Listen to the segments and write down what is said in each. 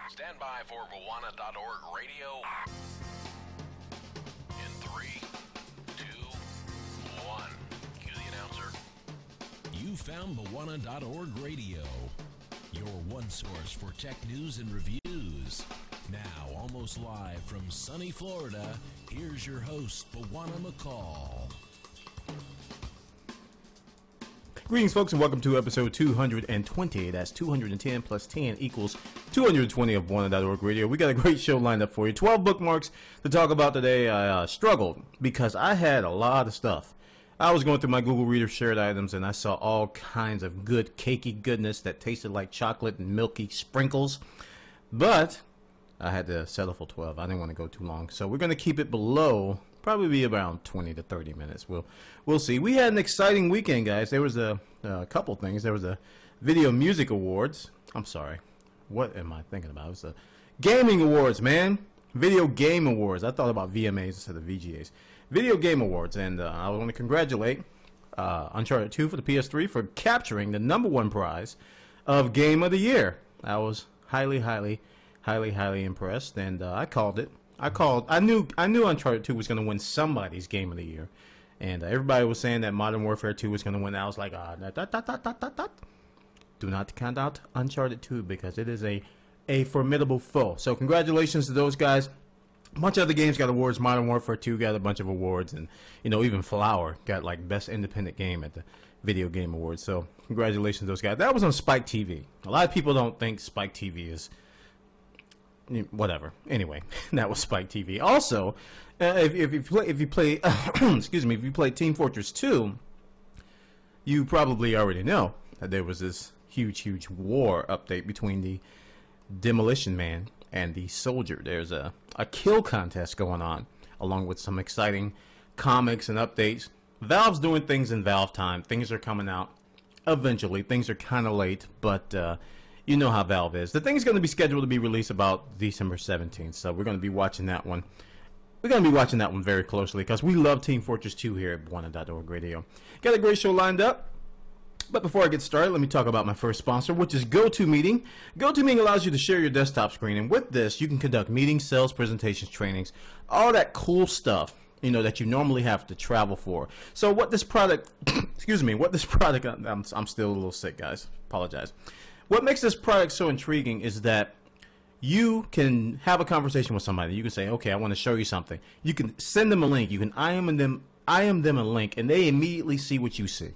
Stand by for Bwana.org radio. In 3, 2, 1. Cue the announcer. You found Bwana.org radio, your one source for tech news and reviews. Now, almost live from sunny Florida, here's your host, Bwana McCall. Greetings, folks, and welcome to episode 220. That's 210 plus 10 equals 220 of Bwana.org radio. We got a great show lined up for you. 12 bookmarks to talk about today. I struggled because I had a lot of stuff. I was going through my Google Reader shared items, and I saw all kinds of good cakey goodness that tasted like chocolate and milky sprinkles. But I had to settle for 12. I didn't want to go too long. So we're going to keep it below, probably be around 20 to 30 minutes. We'll see. We had an exciting weekend, guys. There was a couple things. There was a Video Music Awards. I'm sorry. What am I thinking about? It was the Gaming Awards, man. Video Game Awards. I thought about VMAs instead of VGAs. Video Game Awards. And I want to congratulate Uncharted 2 for the PS3 for capturing the #1 prize of Game of the Year. I was highly impressed, and I called it. I knew Uncharted 2 was going to win somebody's Game of the Year, and everybody was saying that Modern Warfare 2 was going to win. I was like, do not count out Uncharted 2 because it is a formidable foe. So congratulations to those guys. A bunch of other games got awards. Modern Warfare 2 got a bunch of awards, and even Flower got like Best Independent Game at the Video Game Awards. So congratulations to those guys. That was on Spike TV. A lot of people don't think Spike TV is whatever. Anyway, that was Spike TV. Also, if you play excuse me, if you play Team Fortress 2, you probably already know that there was this huge war update between the Demolition Man and the Soldier. There's a kill contest going on, along with some exciting comics and updates. Valve's doing things in Valve time. Things are coming out eventually. Things are kind of late, but you know how Valve is. The thing's going to be scheduled to be released about December 17th, so we're going to be watching that one. We're going to be watching that one very closely because we love Team Fortress 2 here at Bwana.org radio. Got a great show lined up. But before I get started, let me talk about my first sponsor, which is GoToMeeting. GoToMeeting allows you to share your desktop screen, and with this, you can conduct meetings, sales, presentations, trainings, all that cool stuff, that you normally have to travel for. So what this product, I'm still a little sick, guys. Apologize. What makes this product so intriguing is that you can have a conversation with somebody. You can say, okay, I want to show you something. You can send them a link. You can IM them a link, and they immediately see what you see.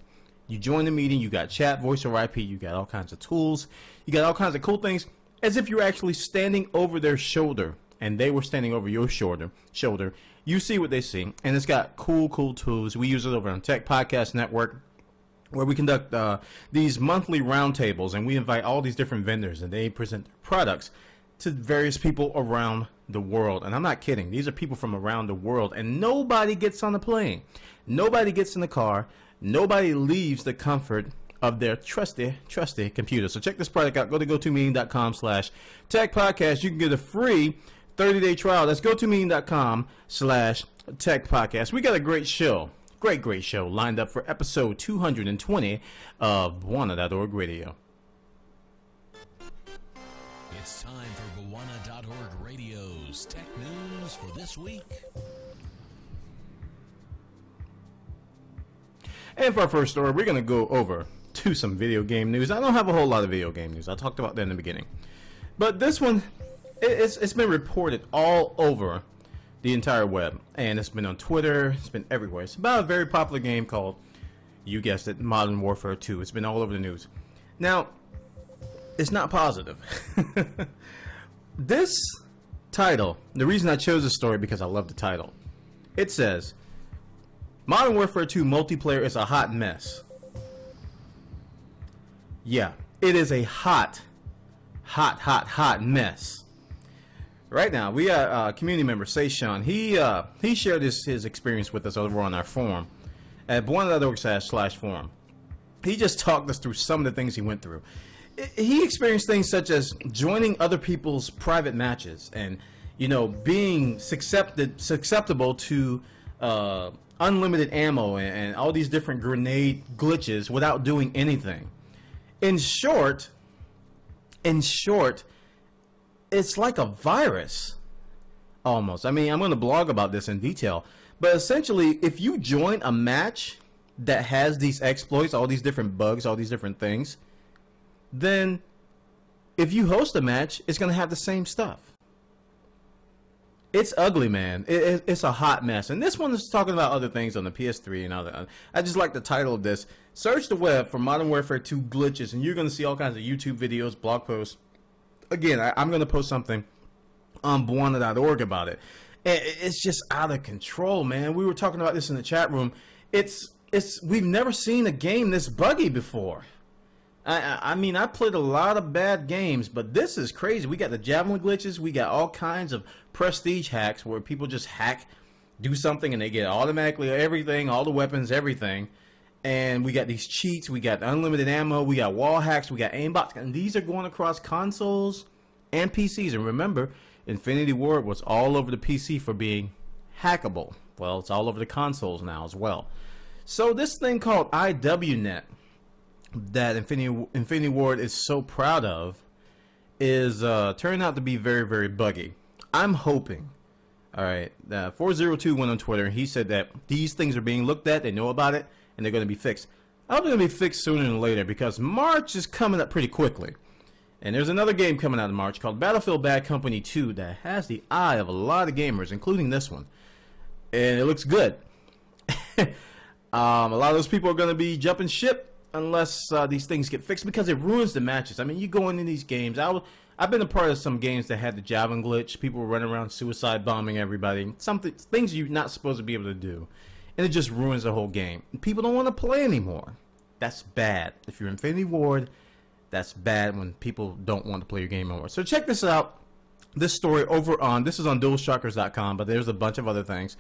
You join the meeting, you got chat, voice over IP, you got all kinds of tools, you got all kinds of cool things, as if you're actually standing over their shoulder, and they were standing over your shoulder. You see what they see, and it's got cool tools. We use it over on Tech Podcast Network, where we conduct these monthly roundtables, and we invite all these different vendors, and they present their products to various people around the world. And I'm not kidding. These are people from around the world, and nobody gets on the plane. Nobody gets in the car. Nobody leaves the comfort of their trusty computer. So check this product out. Go to gotomeeting.com/techpodcast. You can get a free 30-day trial. That's gotomeeting.com/techpodcast. We got a great show. Great show lined up for episode 220 of Bwana.org radio. It's time for Bwana.org radio's tech news for this week. And for our first story, we're going to go over to some video game news. I don't have a whole lot of video game news. I talked about that in the beginning. But this one, it's been reported all over the entire web. And it's been on Twitter. It's been everywhere. It's about a very popular game called, you guessed it, Modern Warfare 2. It's been all over the news. Now, it's not positive. This title, the reason I chose this story because I love the title. It says, Modern Warfare 2 multiplayer is a hot mess. Yeah, it is a hot mess. Right now, we got a community member, Seishan. He shared his experience with us over on our forum at Bwana.org/forum. He just talked us through some of the things he went through. He experienced things such as joining other people's private matches and, being susceptible to unlimited ammo and all these different grenade glitches without doing anything. In short, it's like a virus almost. I mean, I'm going to blog about this in detail, but essentially, if you join a match that has these exploits, all these different bugs, all these different things, then if you host a match, it's going to have the same stuff. It's ugly, man. It's a hot mess. And this one is talking about other things on the PS3 and other. I just like the title of this. Search the web for Modern Warfare 2 glitches, and you're going to see all kinds of YouTube videos, blog posts. Again, I'm going to post something on Buana.org about it. It's just out of control, man. We were talking about this in the chat room. We've never seen a game this buggy before. I mean, I played a lot of bad games, but this is crazy. We got the javelin glitches. We got all kinds of prestige hacks where people just hack, do something, and they get automatically everything, all the weapons, everything. And we got these cheats. We got unlimited ammo. We got wall hacks. We got aimbots. And these are going across consoles and PCs. And remember, Infinity Ward was all over the PC for being hackable. Well, it's all over the consoles now as well. So this thing called IWNet that Infinity Ward is so proud of is turning out to be very, very buggy. I'm hoping. All right, 402 went on Twitter and he said that these things are being looked at, they know about it, and they're going to be fixed. I hope they're going to be fixed sooner than later because March is coming up pretty quickly. And there's another game coming out in March called Battlefield Bad Company 2 that has the eye of a lot of gamers, including this one. And it looks good. A lot of those people are going to be jumping ship unless these things get fixed because it ruins the matches. I mean, you go into these games. I've been a part of some games that had the javelin glitch. People were running around suicide bombing everybody. Things you're not supposed to be able to do. And it just ruins the whole game. People don't want to play anymore. That's bad. If you're Infinity Ward, that's bad when people don't want to play your game anymore. So check this out. This story this is on DualShockers.com, but there's a bunch of other things.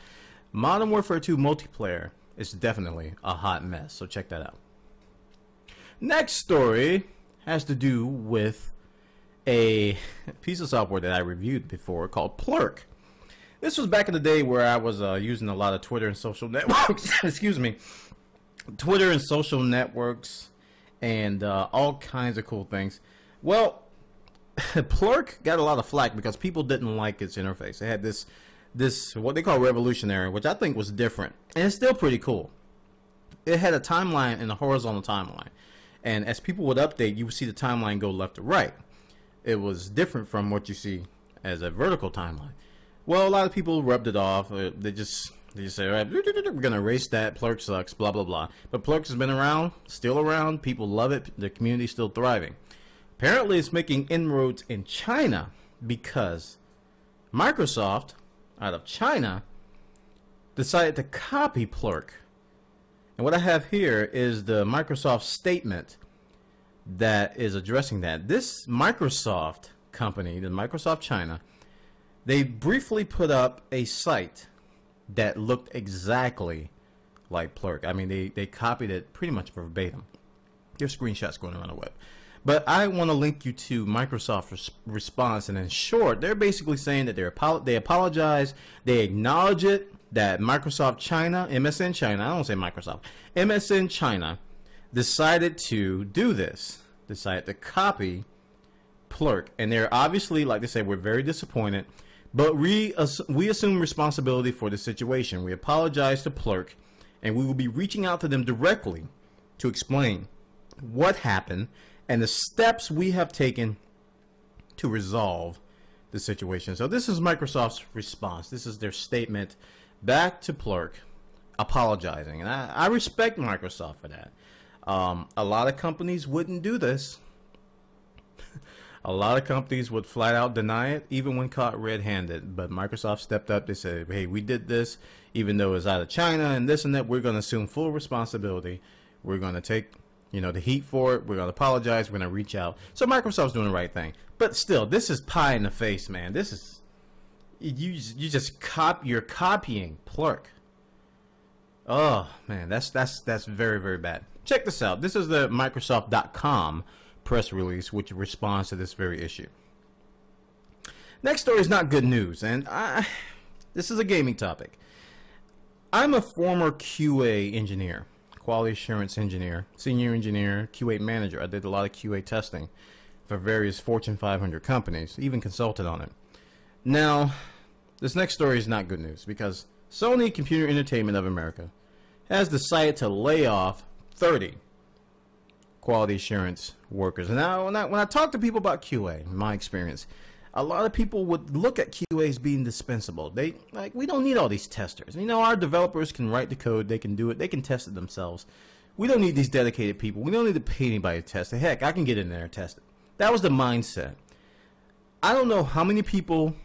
Modern Warfare 2 multiplayer is definitely a hot mess. So check that out. Next story has to do with a piece of software that I reviewed before called Plurk. This was back in the day where I was using a lot of Twitter and social networks. Excuse me. Twitter and social networks and all kinds of cool things. Well, Plurk got a lot of flack because people didn't like its interface. It had this what they call revolutionary, which I think was different. And it's still pretty cool. It had a timeline and a horizontal timeline. And as people would update, you would see the timeline go left to right. It was different from what you see as a vertical timeline. Well, a lot of people rubbed it off. They just say, all right, we're going to erase that. Plurk sucks, blah, blah, blah. But Plurk has been around, still around. People love it. The community's still thriving. Apparently, it's making inroads in China because Microsoft, out of China, decided to copy Plurk. And what I have here is the Microsoft statement that is addressing that. This Microsoft company, the Microsoft China, they briefly put up a site that looked exactly like Plurk. I mean, they copied it pretty much verbatim. There's screenshots going around the web. But I want to link you to Microsoft's response, and in short, they're basically saying that they apologize, they acknowledge it, that Microsoft China, MSN China, I don't say Microsoft, MSN China decided to do this, decided to copy Plurk. And they're obviously, like they said, we're very disappointed, but we assume responsibility for the situation. We apologize to Plurk, and we will be reaching out to them directly to explain what happened and the steps we have taken to resolve the situation. So this is Microsoft's response. This is their statement back to Plurk, apologizing. And I respect Microsoft for that. A lot of companies wouldn't do this. A lot of companies would flat out deny it, even when caught red-handed. But Microsoft stepped up. They said, hey, we did this, even though it's out of China and this and that. We're going to assume full responsibility. We're going to take the heat for it. We're going to apologize. We're going to reach out. So Microsoft's doing the right thing. But still, this is pie in the face, man. This is, you're copying Plurk. Oh, man, that's very, very bad. Check this out. This is the Microsoft.com press release, which responds to this very issue. Next story is not good news, and this is a gaming topic. I'm a former QA engineer, quality assurance engineer, senior engineer, QA manager. I did a lot of QA testing for various Fortune 500 companies, even consulted on it. Now, this next story is not good news because Sony Computer Entertainment of America has decided to lay off 30 quality assurance workers. Now, when I talk to people about QA, in my experience, a lot of people would look at QA as being dispensable. We don't need all these testers. You know, our developers can write the code, they can do it, they can test it themselves. We don't need these dedicated people. We don't need to pay anybody to test it. Heck, I can get in there and test it. That was the mindset. I don't know how many people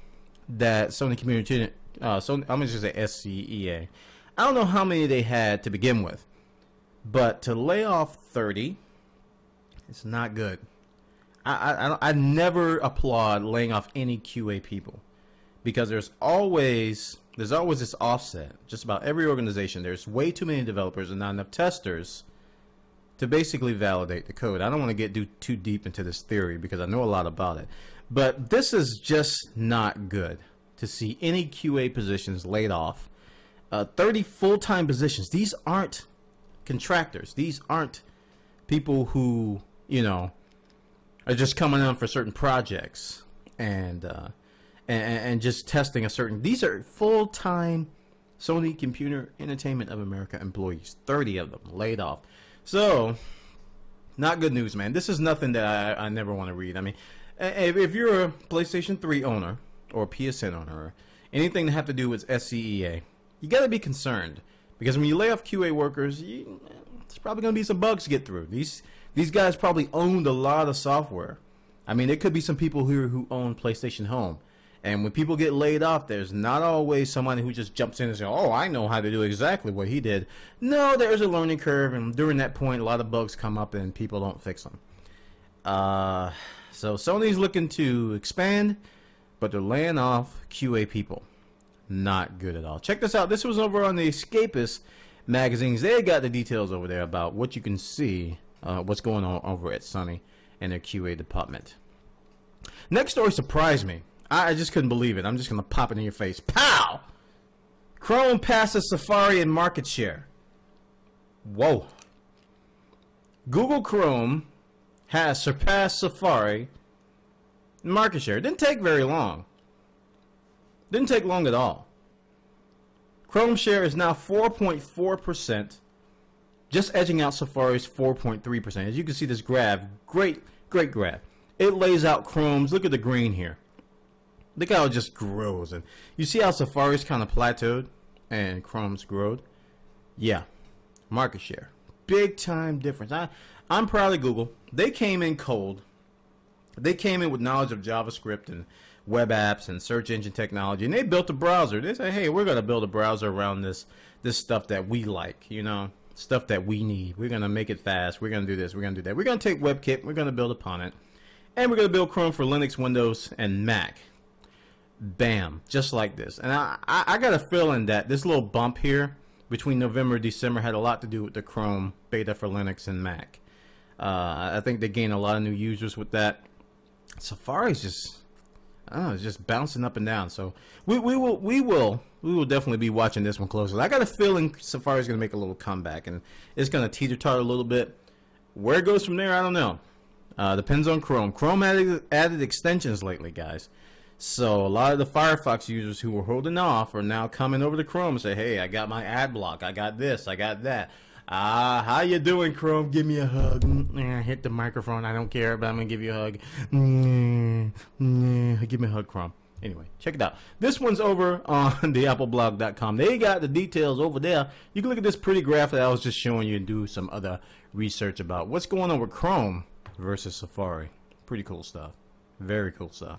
that Sony Community, I'm going to just say SCEA. I don't know how many they had to begin with, but to lay off 30, it's not good. I never applaud laying off any QA people because there's always this offset. Just about every organization, there's way too many developers and not enough testers to basically validate the code. I don't want to get too deep into this theory because I know a lot about it, but this is just not good to see any QA positions laid off. 30 full-time positions. These aren't contractors. These aren't people who, you know, are just coming on for certain projects and just testing a certain. These are full-time Sony Computer Entertainment of America employees. 30 of them laid off. So, not good news, man. This is nothing that I never want to read. I mean, if you're a PlayStation 3 owner or a PSN owner, or anything to have to do with SCEA, you got to be concerned because when you lay off QA workers, there's probably going to be some bugs to get through. These guys probably owned a lot of software. I mean, there could be some people here who own PlayStation Home. And when people get laid off, there's not always somebody who just jumps in and says, oh, I know how to do exactly what he did. No, there's a learning curve. And during that point, a lot of bugs come up and people don't fix them. So Sony's looking to expand, but they're laying off QA people. Not good at all. Check this out. This was over on the Escapist magazines. They got the details over there about what you can see, what's going on over at Sony and their QA department. Next story surprised me. I just couldn't believe it. I'm just going to pop it in your face. Pow! Chrome passes Safari in market share. Whoa. Google Chrome has surpassed Safari in market share. It didn't take very long. Didn't take long at all. Chrome share is now 4.4%, just edging out Safari's 4.3%. As you can see this graph, great graph. It lays out Chrome's, look at the green here. Look how it just grows. And you see how Safari's kind of plateaued and Chrome's growed? Yeah, market share. Big time difference. I'm proud of Google. They came in cold. They came in with knowledge of JavaScript and web apps and search engine technology, and they built a browser. They said, hey, we're going to build a browser around this stuff that we like, you know, stuff that we need. We're going to make it fast. We're going to do this. We're going to do that. We're going to take WebKit. We're going to build upon it. And we're going to build Chrome for Linux, Windows, and Mac. Bam. Just like this. And I got a feeling that this little bump here between November and December had a lot to do with the Chrome beta for Linux and Mac. I think they gained a lot of new users with that. Safari's just, I don't know, it's just bouncing up and down. So we will definitely be watching this one closely. I got a feeling Safari's going to make a little comeback, and it's going to teeter-totter a little bit. Where it goes from there, I don't know. Depends on Chrome. Chrome added extensions lately, guys. So a lot of the Firefox users who were holding off are now coming over to Chrome and say, hey, I got my ad block. I got this. I got that. How you doing, Chrome? Give me a hug. Hit the microphone. I don't care, but I'm going to give you a hug. Give me a hug, Chrome. Anyway, check it out. This one's over on theappleblog.com. They got the details over there. You can look at this pretty graph that I was just showing you and do some other research about what's going on with Chrome versus Safari. Pretty cool stuff. Very cool stuff.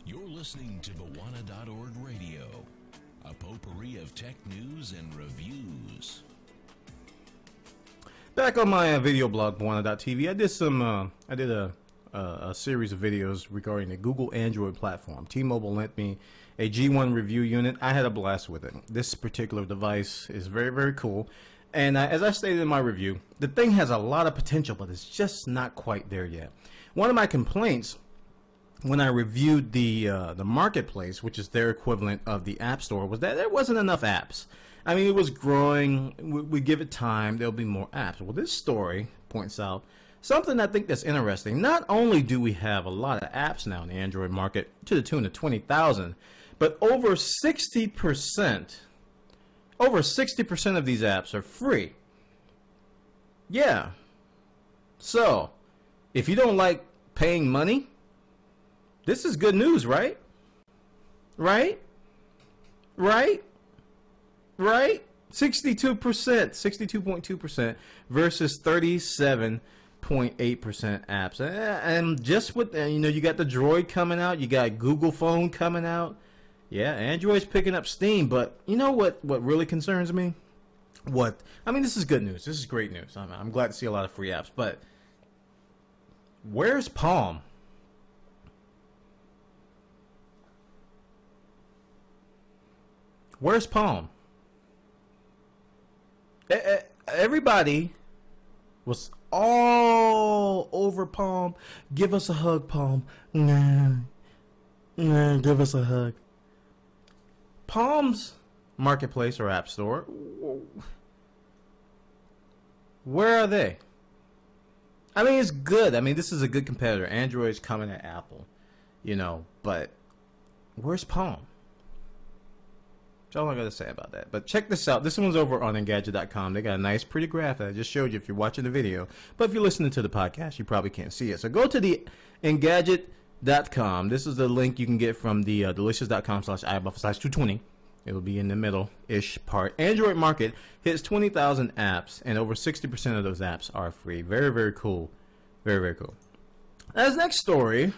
You're listening to Bawana.org Radio, a potpourri of tech news and reviews. Back on my video blog, Bawana.tv, I did a series of videos regarding the Google Android platform. T-Mobile lent me a G1 review unit. I had a blast with it. This particular device is very, very cool. And as I stated in my review, the thing has a lot of potential, but it's just not quite there yet. One of my complaints when I reviewed the marketplace, which is their equivalent of the App Store, was that there wasn't enough apps. I mean, it was growing. We give it time, there'll be more apps. Well, this story points out something I think that's interesting. Not only do we have a lot of apps now in the Android market to the tune of 20,000, but over 60% of these apps are free. Yeah. So, if you don't like paying money, this is good news, right? Right? 62.2% versus 37.8% apps. And just with, you got the Droid coming out, you got Google Phone coming out. Yeah, Android's picking up steam, but you know what really concerns me? This is good news. This is great news. I'm glad to see a lot of free apps, but where's Palm? Where's Palm? Everybody was all over Palm. Give us a hug, Palm. Nah, give us a hug. Palm's marketplace or app store, where are they? It's good. This is a good competitor. Android's coming at Apple, but where's Palm? That's all I got to say about that. But check this out. This one's over on Engadget.com. They got a nice, pretty graph that I just showed you if you're watching the video. But if you're listening to the podcast, you probably can't see it. So go to the Engadget.com. This is the link you can get from the delicious.com/iBuff/220. It will be in the middle-ish part. Android market hits 20,000 apps, and over 60% of those apps are free. Very, very cool. Very, very cool. This next story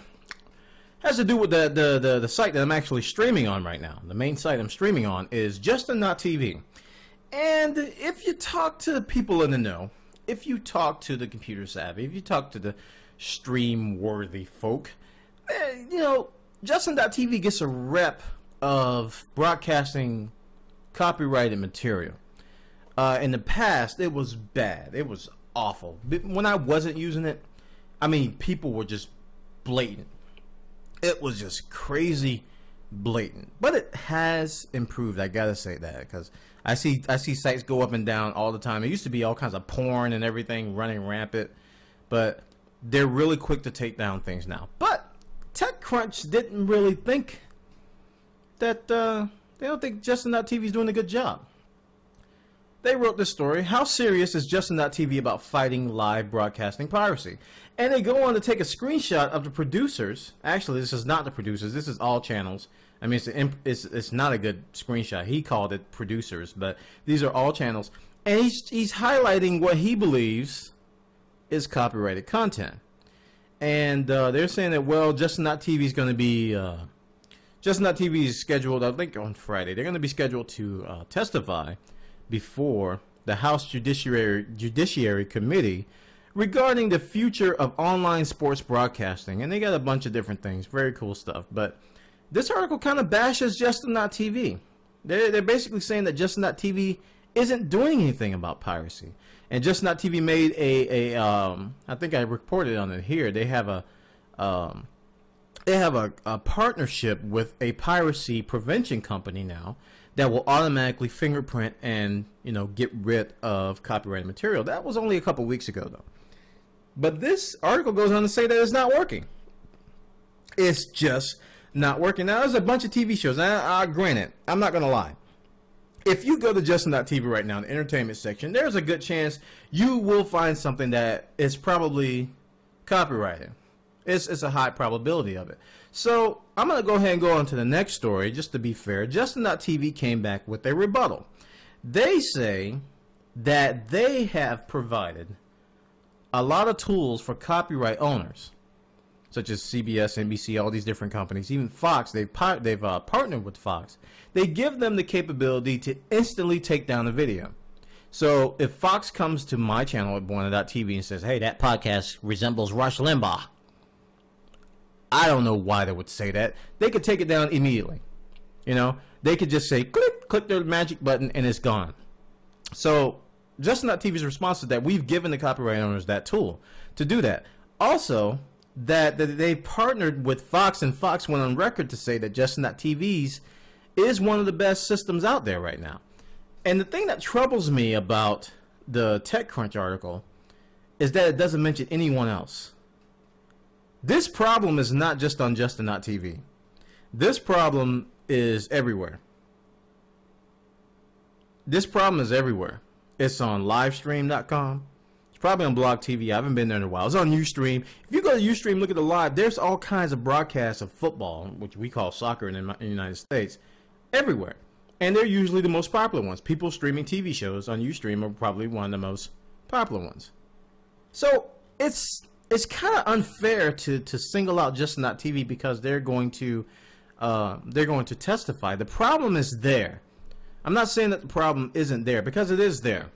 has to do with the site that I'm actually streaming on right now. The main site I'm streaming on is Justin.tv. And if you talk to people in the know, if you talk to the computer savvy, if you talk to the stream-worthy folk, Justin.tv gets a rep of broadcasting copyrighted material. In the past, it was bad. It was awful. When I wasn't using it, people were just blatant. It was just crazy blatant. But it has improved. I gotta say that, because I see sites go up and down all the time. It used to be all kinds of porn and everything running rampant, but they're really quick to take down things now. But TechCrunch didn't really think that they don't think Justin.tv is doing a good job. They wrote this story: how serious is Justin.tv about fighting live broadcasting piracy? And they go on to take a screenshot of the producers. Actually, this is not the producers. This is all channels. It's not a good screenshot. He called it producers, but these are all channels. And he's highlighting what he believes is copyrighted content. And they're saying that, well, Justin.tv is going to be... Justin.tv is scheduled, I think, on Friday. They're going to be scheduled to testify before the House Judiciary Committee regarding the future of online sports broadcasting. And they got a bunch of different things. Very cool stuff. But this article kind of bashes Justin.tv. They're basically saying that Justin.tv isn't doing anything about piracy. And Justin.tv made I think I reported on it here. They have a partnership with a piracy prevention company now that will automatically fingerprint and get rid of copyrighted material. That was only a couple weeks ago, though. But this article goes on to say that it's not working. It's just not working. Now, there's a bunch of TV shows. Granted, I'm not going to lie. If you go to Justin.tv right now in the entertainment section, there's a good chance you will find something that is probably copyrighted. It's a high probability of it. So I'm going to go ahead and go on to the next story. Just to be fair, Justin.tv came back with a rebuttal. They say that they have provided a lot of tools for copyright owners, such as CBS, NBC, all these different companies, even Fox. They've partnered with Fox. They give them the capability to instantly take down a video. So if Fox comes to my channel at Buona.tv and says, hey, that podcast resembles Rush Limbaugh, I don't know why they would say that. They could take it down immediately. They could just say, click their magic button, and it's gone. So Justin.tv's response is that we've given the copyright owners that tool to do that. Also, that they partnered with Fox, and Fox went on record to say that Justin.tv's is one of the best systems out there right now. And the thing that troubles me about the TechCrunch article is that it doesn't mention anyone else. This problem is not just on Justin.tv. This problem is everywhere. This problem is everywhere. It's on livestream.com. It's probably on Blog TV. I haven't been there in a while. It's on Ustream. If you go to Ustream, look at the live, there's all kinds of broadcasts of football, which we call soccer in the United States, everywhere. And they're usually the most popular ones. People streaming TV shows on Ustream are probably one of the most popular ones. So it's kind of unfair to single out Justin.tv because they're going to testify. The problem is there. I'm not saying that the problem isn't there, because it is there.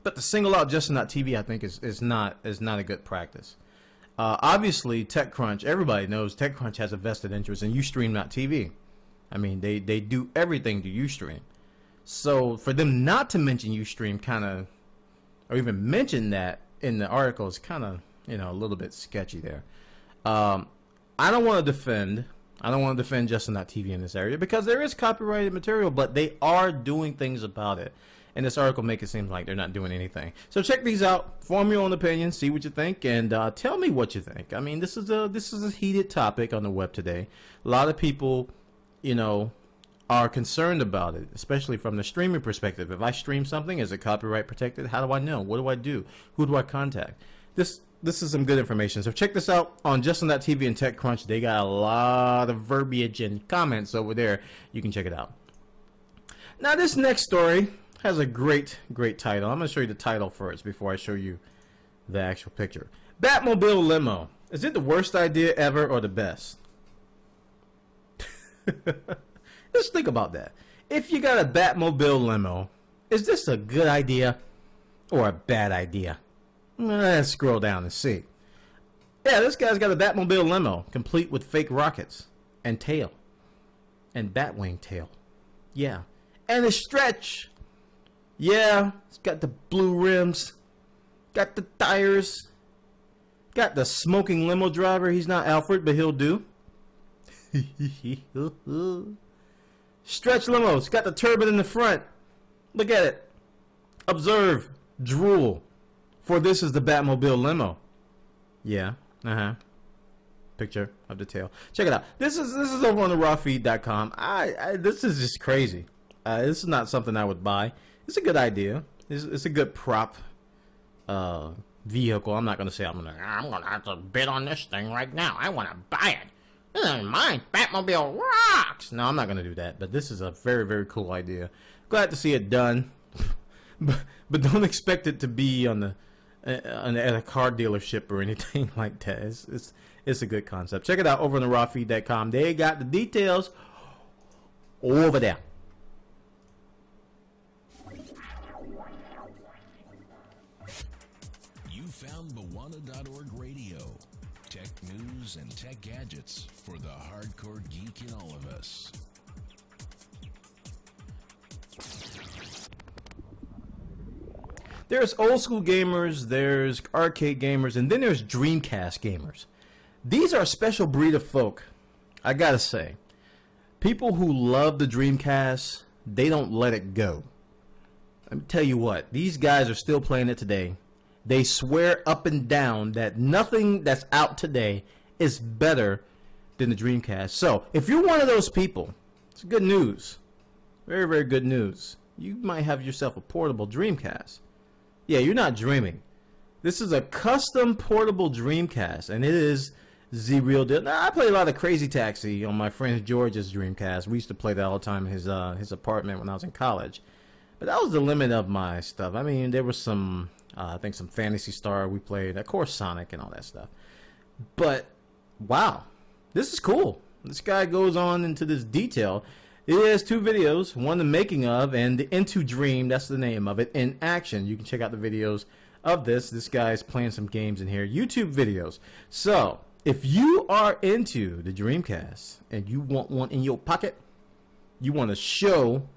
But to single out Justin.tv, I think, is not a good practice. Obviously, TechCrunch, everybody knows TechCrunch has a vested interest in Ustream.tv. I mean, they do everything to Ustream. So for them not to mention Ustream or even mention that in the article is kind of, a little bit sketchy there. I don't want to defend Justin.tv in this area because there is copyrighted material, but they are doing things about it. And this article makes it seem like they're not doing anything. So check these out, form your own opinion, see what you think, and tell me what you think. I mean, this is a heated topic on the web today. A lot of people, are concerned about it, especially from the streaming perspective. If I stream something, is it copyright protected? How do I know? What do I do? Who do I contact? This is some good information. So check this out on Justin.tv and TechCrunch. They got a lot of verbiage and comments over there. You can check it out. Now this next story has a great title. I'm going to show you the title first before I show you the actual picture. Batmobile Limo. Is it the worst idea ever or the best? Just think about that. If you got a Batmobile Limo, is this a good idea or a bad idea? Let's scroll down and see. Yeah, this guy's got a Batmobile Limo, complete with fake rockets and tail and Batwing tail. Yeah, and a stretch. Yeah, it's got the blue rims, got the tires, got the smoking limo driver. He's not Alfred, but he'll do. Stretch limo. It's got the turbine in the front. Look at it. Observe. Drool. For this is the Batmobile Limo. Yeah. Picture of the tail. Check it out. This is over on the rawfeed.com. This is just crazy. This is not something I would buy. It's a good idea. It's a good prop vehicle. I'm not going to say I'm going to have to bid on this thing right now. I want to buy it. This is mine. Batmobile rocks. No, I'm not going to do that. But this is a very, very cool idea. Glad to see it done. but don't expect it to be at a car dealership or anything like that. It's a good concept. Check it out over on the rawfeed.com. They got the details over there. You found Bawana.org Radio. Tech news and tech gadgets for the hardcore geek in all of us. There's old school gamers, there's arcade gamers, and then there's Dreamcast gamers. These are a special breed of folk, I gotta say. People who love the Dreamcast, they don't let it go. Let me tell you what, these guys are still playing it today. They swear up and down that nothing that's out today is better than the Dreamcast. So, if you're one of those people, it's good news. Very, very good news. You might have yourself a portable Dreamcast. Yeah, you're not dreaming. This is a custom portable Dreamcast, and it is the real deal. Now, I play a lot of Crazy Taxi on my friend George's Dreamcast. We used to play that all the time in his apartment when I was in college. But that was the limit of my stuff. I mean, there was some, I think some Phantasy Star we played, of course Sonic and all that stuff. But, wow, this is cool. This guy goes on into this detail. It has two videos, one the making of and the Into Dream, that's the name of it, in action. You can check out the videos of this. This guy's playing some games in here, YouTube videos. So, if you are into the Dreamcast and you want one in your pocket, you want to show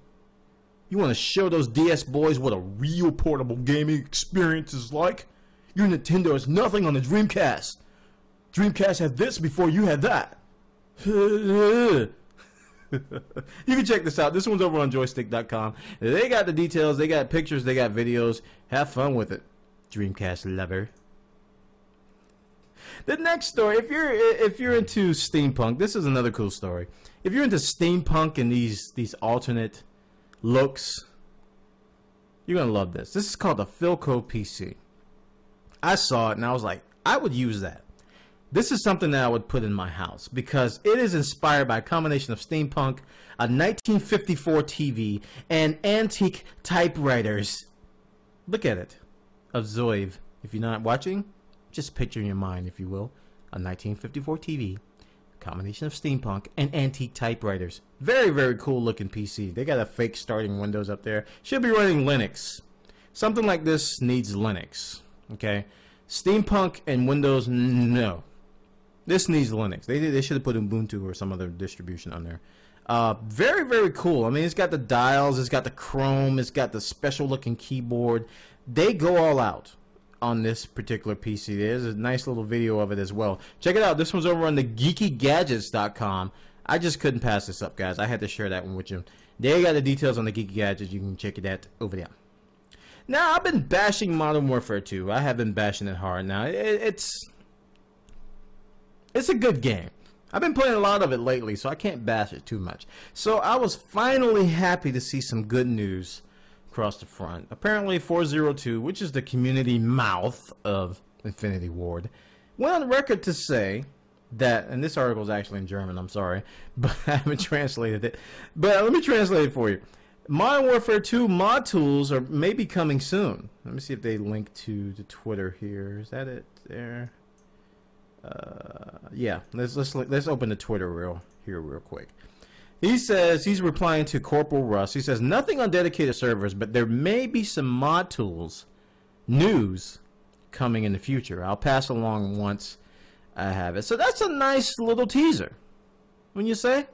those DS boys what a real portable gaming experience is like, your Nintendo is nothing on the Dreamcast. Dreamcast had this before you had that. You can check this out. This one's over on joystick.com. They got the details, they got pictures, they got videos. Have fun with it. Dreamcast lover. The next story, if you're into steampunk, this is another cool story. If you're into steampunk and these alternate looks, you're gonna love this. This is called the Philco PC. I saw it and I was like, I would use that. This is something that I would put in my house because it is inspired by a combination of steampunk, a 1954 TV, and antique typewriters. Look at it, of Zoiv. If you're not watching, just picture in your mind, if you will, a 1954 TV, combination of steampunk and antique typewriters. Very, very cool looking PC. They got a fake starting Windows up there. Should be running Linux. Something like this needs Linux. Okay, steampunk and Windows, no. This needs Linux. They should have put Ubuntu or some other distribution on there. Very, very cool. I mean, it's got the dials, it's got the chrome, it's got the special looking keyboard. They go all out on this particular PC. There's a nice little video of it as well. Check it out. This one's over on the geekygadgets.com. I just couldn't pass this up, guys. I had to share that one with you. They got the details on the Geeky Gadgets. You can check it out over there. Now, I've been bashing Modern Warfare 2. I have been bashing it hard. Now, it's a good game. I've been playing a lot of it lately, so I can't bash it too much. So I was finally happy to see some good news across the front. Apparently 402, which is the community mouth of Infinity Ward, went on record to say that, and this article is actually in German, I'm sorry, but I haven't translated it. But let me translate it for you. Modern Warfare 2 mod tools are maybe coming soon. Let me see if they link to the Twitter here. Is that it there? Yeah, let's open the Twitter real quick. He says, he's replying to Corporal Russ. He says, nothing on dedicated servers, but there may be some mod tools news coming in the future. I'll pass along once I have it. So that's a nice little teaser. Wouldn't you say?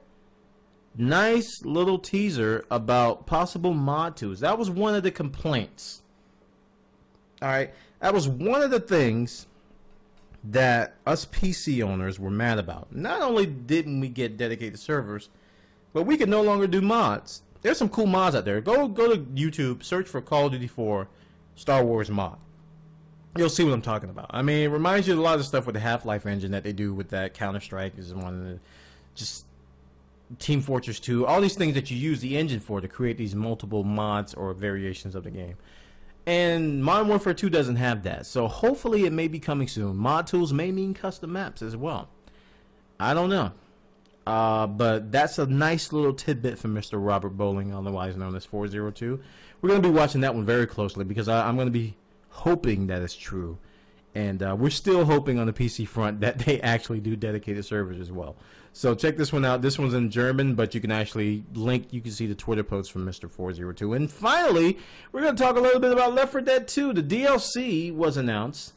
Nice little teaser about possible mod tools. That was one of the complaints. Alright, that was one of the things that us PC owners were mad about. Not only didn't we get dedicated servers, but we can no longer do mods. There's some cool mods out there. Go to YouTube, search for Call of Duty 4 Star Wars mod. You'll see what I'm talking about. I mean, it reminds you of a lot of stuff with the Half-Life engine that they do with that Counter-Strike is one of the, just Team Fortress 2, all these things that you use the engine for to create these multiple mods or variations of the game. And Modern Warfare 2 doesn't have that. So hopefully it may be coming soon. Mod tools may mean custom maps as well. I don't know. But that's a nice little tidbit from Mr. Robert Bowling, otherwise known as 402. We're going to be watching that one very closely because I'm going to be hoping that it's true. And we're still hoping on the PC front that they actually do dedicated servers as well. So check this one out. This one's in German, but you can actually link. You can see the Twitter post from Mr. 402. And finally, we're going to talk a little bit about Left 4 Dead 2. The DLC was announced.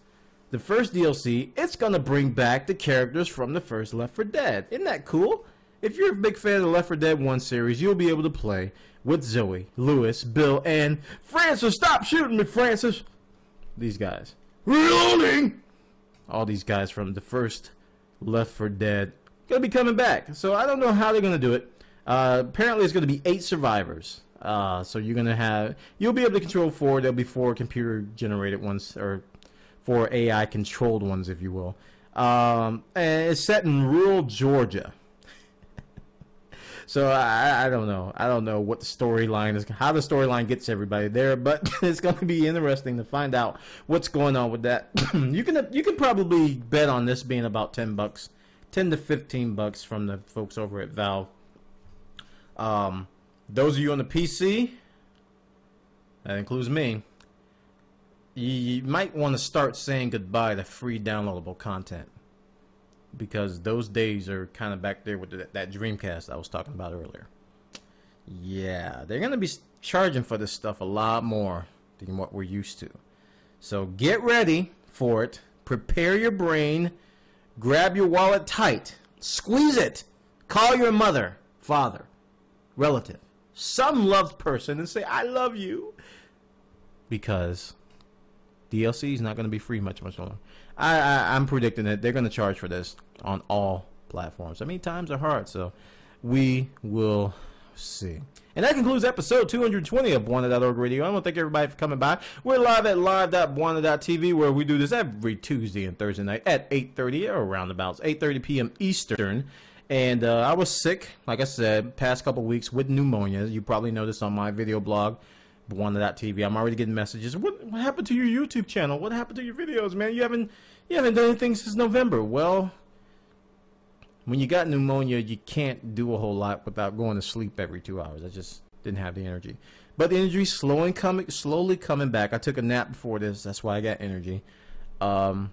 The first DLC, it's going to bring back the characters from the first Left 4 Dead. Isn't that cool? If you're a big fan of the Left 4 Dead 1 series, you'll be able to play with Zoe, Lewis, Bill, and Francis. Stop shooting me, Francis. These guys. Reloading! All these guys from the first Left 4 Dead going to be coming back. So I don't know how they're going to do it. Apparently it's going to be 8 survivors. So you're going to have, you'll be able to control 4. There'll be 4 computer generated ones, or 4 AI controlled ones, if you will. And it's set in rural Georgia. So I don't know. I don't know what the storyline is, how the storyline gets everybody there, but it's going to be interesting to find out what's going on with that. You can probably bet on this being about $10, $10 to $15 from the folks over at Valve. Those of you on the PC, that includes me, you might want to start saying goodbye to free downloadable content, because those days are kind of back there with that Dreamcast I was talking about earlier. Yeah, they're going to be charging for this stuff a lot more than what we're used to. So get ready for it. Prepare your brain. Grab your wallet tight. Squeeze it. Call your mother, father, relative, some loved person and say, I love you. Because DLC is not going to be free much longer. I'm predicting that they're going to charge for this on all platforms. I mean, times are hard, so we will see. And that concludes episode 220 of Buona.org Radio. I want to thank everybody for coming by. We're live at live.buona.tv, where we do this every Tuesday and Thursday night at 8:30 or roundabouts 8:30 p.m. Eastern. And I was sick, like I said, past couple weeks with pneumonia. You probably noticed on my video blog, Buona.tv. I'm already getting messages. What happened to your YouTube channel? What happened to your videos, man? You haven't done anything since November. Well, when you got pneumonia, you can't do a whole lot without going to sleep every 2 hours. I just didn't have the energy. But the energy's slowly coming back. I took a nap before this. That's why I got energy. And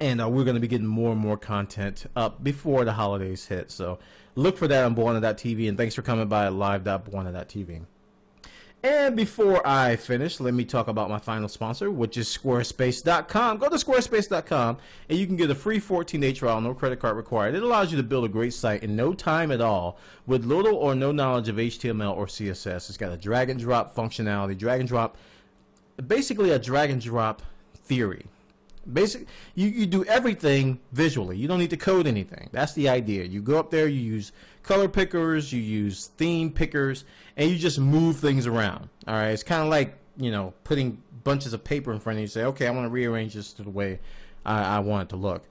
we're going to be getting more and more content up before the holidays hit. So look for that on Buona.tv. And thanks for coming by at live.buona.tv. And before I finish, let me talk about my final sponsor, which is Squarespace.com. Go to Squarespace.com and you can get a free 14-day trial, no credit card required. It allows you to build a great site in no time at all with little or no knowledge of HTML or CSS. It's got a drag and drop functionality, basically a drag and drop theory. You do everything visually. You don't need to code anything. That's the idea. You go up there, you use color pickers, you use theme pickers, and you just move things around. All right, it's kind of like, putting bunches of paper in front of you. Say, okay, I want to rearrange this to the way I want it to look.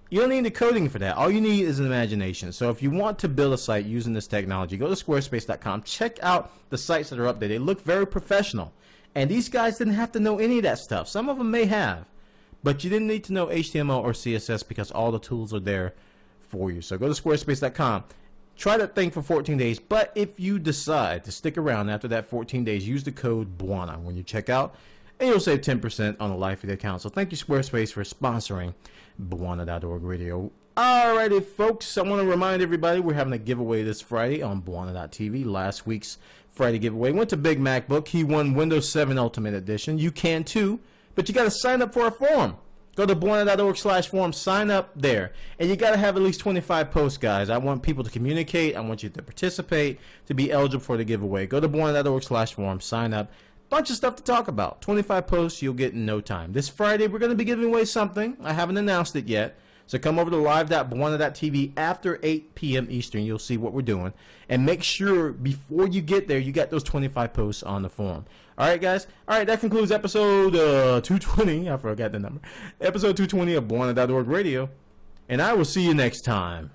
You don't need the coding for that. All you need is an imagination. So if you want to build a site using this technology, go to Squarespace.com. Check out the sites that are up there. They look very professional. And these guys didn't have to know any of that stuff. Some of them may have. But you didn't need to know HTML or CSS because all the tools are there for you. So go to Squarespace.com. Try that thing for 14 days. But if you decide to stick around after that 14 days, use the code Buona when you check out, and you'll save 10% on the life of the account. So thank you, Squarespace, for sponsoring Buona.org Radio. Alrighty, folks. I want to remind everybody we're having a giveaway this Friday on Buona.tv. Last week's Friday giveaway went to Big MacBook. He won Windows 7 Ultimate Edition. You can too. But you got to sign up for a forum. Go to Buona.org/forum, sign up there. And you got to have at least 25 posts, guys. I want people to communicate. I want you to participate to be eligible for the giveaway. Go to Buona.org/forum, sign up. Bunch of stuff to talk about. 25 posts you'll get in no time. This Friday, we're going to be giving away something. I haven't announced it yet. So come over to live.buona.tv after 8 p.m. Eastern. You'll see what we're doing. And make sure before you get there, you got those 25 posts on the forum. All right, guys. All right, that concludes episode 220. I forgot the number. Episode 220 of Buona.org Radio. And I will see you next time.